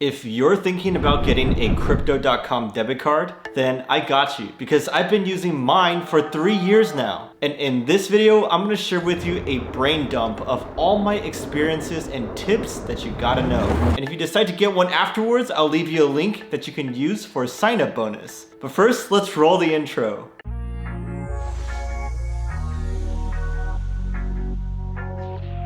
If you're thinking about getting a Crypto.com debit card, then I got you because I've been using mine for 3 years now. And in this video, I'm gonna share with you a brain dump of all my experiences and tips that you gotta know. And if you decide to get one afterwards, I'll leave you a link that you can use for a sign-up bonus. But first, let's roll the intro.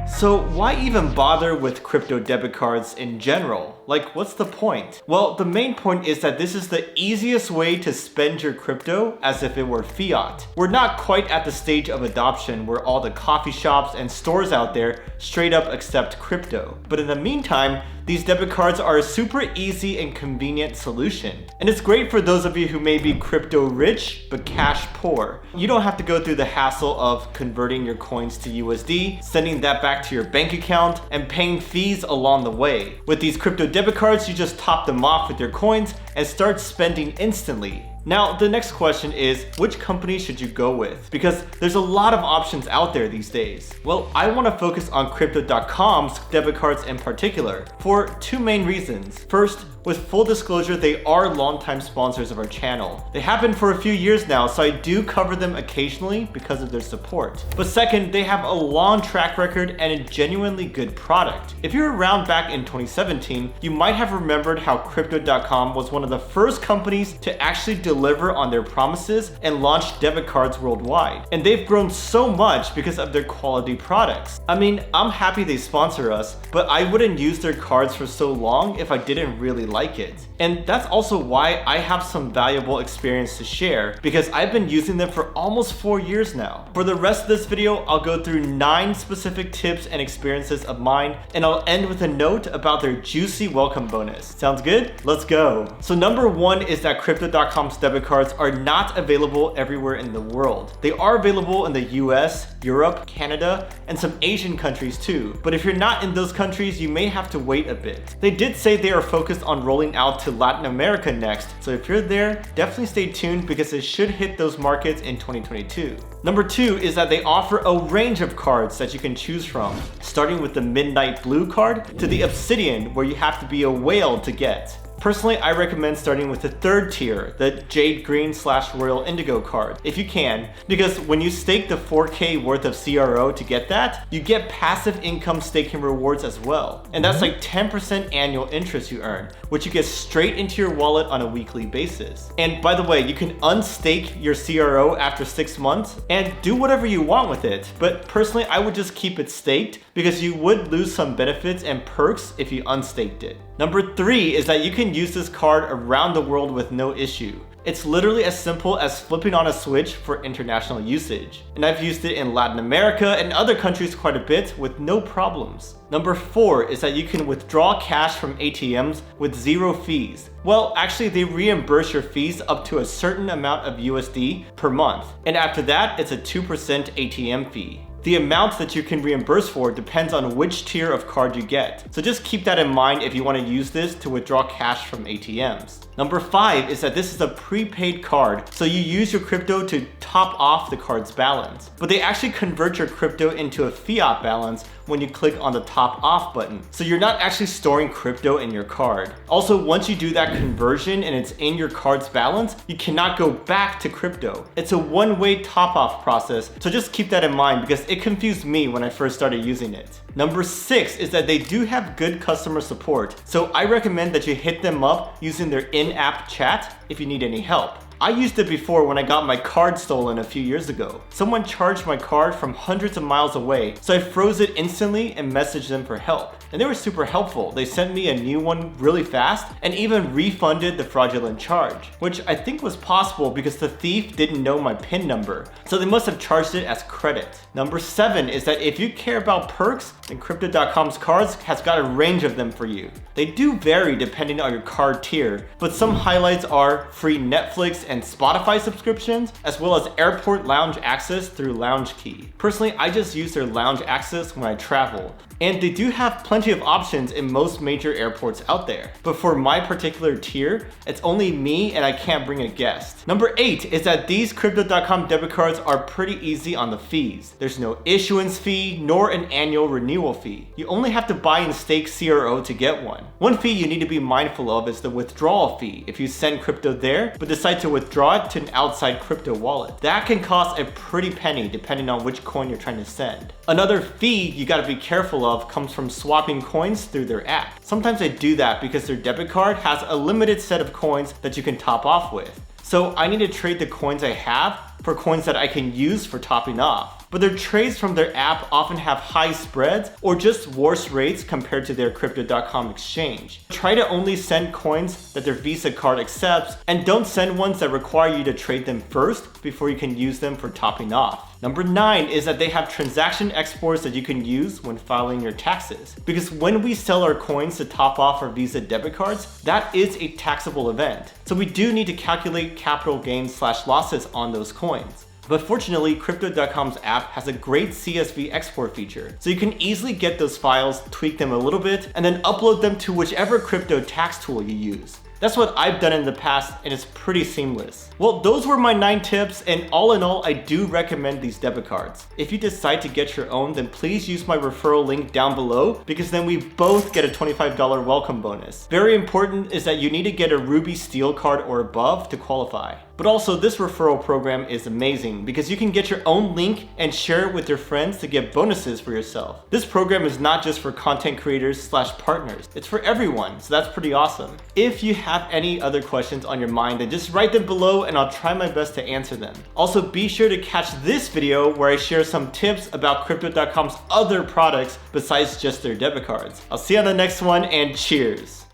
So why even bother with crypto debit cards in general? Like, what's the point? Well, the main point is that this is the easiest way to spend your crypto as if it were fiat. We're not quite at the stage of adoption where all the coffee shops and stores out there straight up accept crypto. But in the meantime, these debit cards are a super easy and convenient solution. And it's great for those of you who may be crypto rich, but cash poor. You don't have to go through the hassle of converting your coins to USD, sending that back to your bank account, and paying fees along the way. With these crypto debit cards, you just top them off with your coins and start spending instantly. Now, the next question is, which company should you go with? Because there's a lot of options out there these days. Well, I want to focus on Crypto.com's debit cards in particular for two main reasons. First, with full disclosure, they are longtime sponsors of our channel. They have been for a few years now, so I do cover them occasionally because of their support. But second, they have a long track record and a genuinely good product. If you're around back in 2017, you might have remembered how Crypto.com was one of the first companies to actually deliver on their promises and launch debit cards worldwide. And they've grown so much because of their quality products. I mean, I'm happy they sponsor us, but I wouldn't use their cards for so long if I didn't really like it. And that's also why I have some valuable experience to share, because I've been using them for almost 4 years now. For the rest of this video, I'll go through 9 specific tips and experiences of mine, and I'll end with a note about their juicy welcome bonus. Sounds good? Let's go. So number 1 is that Crypto.com's debit cards are not available everywhere in the world. They are available in the US, Europe, Canada, and some Asian countries too. But if you're not in those countries, you may have to wait a bit. They did say they are focused on rolling out to Latin America next, so if you're there, definitely stay tuned because it should hit those markets in 2022. Number 2 is that they offer a range of cards that you can choose from, starting with the Midnight Blue card to the Obsidian, where you have to be a whale to get. Personally, I recommend starting with the third tier, the Jade Green / Royal Indigo card, if you can, because when you stake the 4K worth of CRO to get that, you get passive income staking rewards as well. And that's like 10% annual interest you earn, which you get straight into your wallet on a weekly basis. And by the way, you can unstake your CRO after 6 months and do whatever you want with it. But personally, I would just keep it staked because you would lose some benefits and perks if you unstaked it. Number 3 is that you can use this card around the world with no issue. It's literally as simple as flipping on a switch for international usage. And I've used it in Latin America and other countries quite a bit with no problems. Number 4 is that you can withdraw cash from ATMs with 0 fees. Well, actually they reimburse your fees up to a certain amount of USD per month. And after that, it's a 2% ATM fee. The amount that you can reimburse for depends on which tier of card you get. So just keep that in mind if you want to use this to withdraw cash from ATMs. Number 5 is that this is a prepaid card, so you use your crypto to top off the card's balance. But they actually convert your crypto into a fiat balance when you click on the top off button. So you're not actually storing crypto in your card. Also, once you do that conversion and it's in your card's balance, you cannot go back to crypto. It's a one-way top off process, so just keep that in mind because it confused me when I first started using it. Number 6 is that they do have good customer support, so I recommend that you hit them up using their in-app chat if you need any help. I used it before when I got my card stolen a few years ago. Someone charged my card from hundreds of miles away, so I froze it instantly and messaged them for help. And they were super helpful. They sent me a new one really fast and even refunded the fraudulent charge, which I think was possible because the thief didn't know my PIN number, so they must have charged it as credit. Number 7 is that if you care about perks, then Crypto.com's cards has got a range of them for you. They do vary depending on your card tier, but some highlights are free Netflix and Spotify subscriptions, as well as airport lounge access through Lounge Key. Personally, I just use their lounge access when I travel. And they do have plenty of options in most major airports out there. But for my particular tier, it's only me and I can't bring a guest. Number 8 is that these Crypto.com debit cards are pretty easy on the fees. There's no issuance fee nor an annual renewal fee. You only have to buy and stake CRO to get one. One fee you need to be mindful of is the withdrawal fee if you send crypto there but decide to withdraw it to an outside crypto wallet. That can cost a pretty penny depending on which coin you're trying to send. Another fee you gotta be careful of comes from swapping coins through their app. Sometimes they do that because their debit card has a limited set of coins that you can top off with. So I need to trade the coins I have for coins that I can use for topping off. But their trades from their app often have high spreads or just worse rates compared to their Crypto.com exchange. Try to only send coins that their Visa card accepts and don't send ones that require you to trade them first before you can use them for topping off. Number 9 is that they have transaction exports that you can use when filing your taxes. Because when we sell our coins to top off our Visa debit cards, that is a taxable event. So we do need to calculate capital gains / losses on those coins. But fortunately, Crypto.com's app has a great CSV export feature, so you can easily get those files, tweak them a little bit, and then upload them to whichever crypto tax tool you use. That's what I've done in the past, and it's pretty seamless. Well, those were my 9 tips, and all in all, I do recommend these debit cards. If you decide to get your own, then please use my referral link down below, because then we both get a $25 welcome bonus. Very important is that you need to get a Ruby Steel card or above to qualify. But also, this referral program is amazing because you can get your own link and share it with your friends to get bonuses for yourself. This program is not just for content creators / partners. It's for everyone, so that's pretty awesome. If you have any other questions on your mind, then just write them below and I'll try my best to answer them. Also, be sure to catch this video where I share some tips about Crypto.com's other products besides just their debit cards. I'll see you on the next one, and cheers!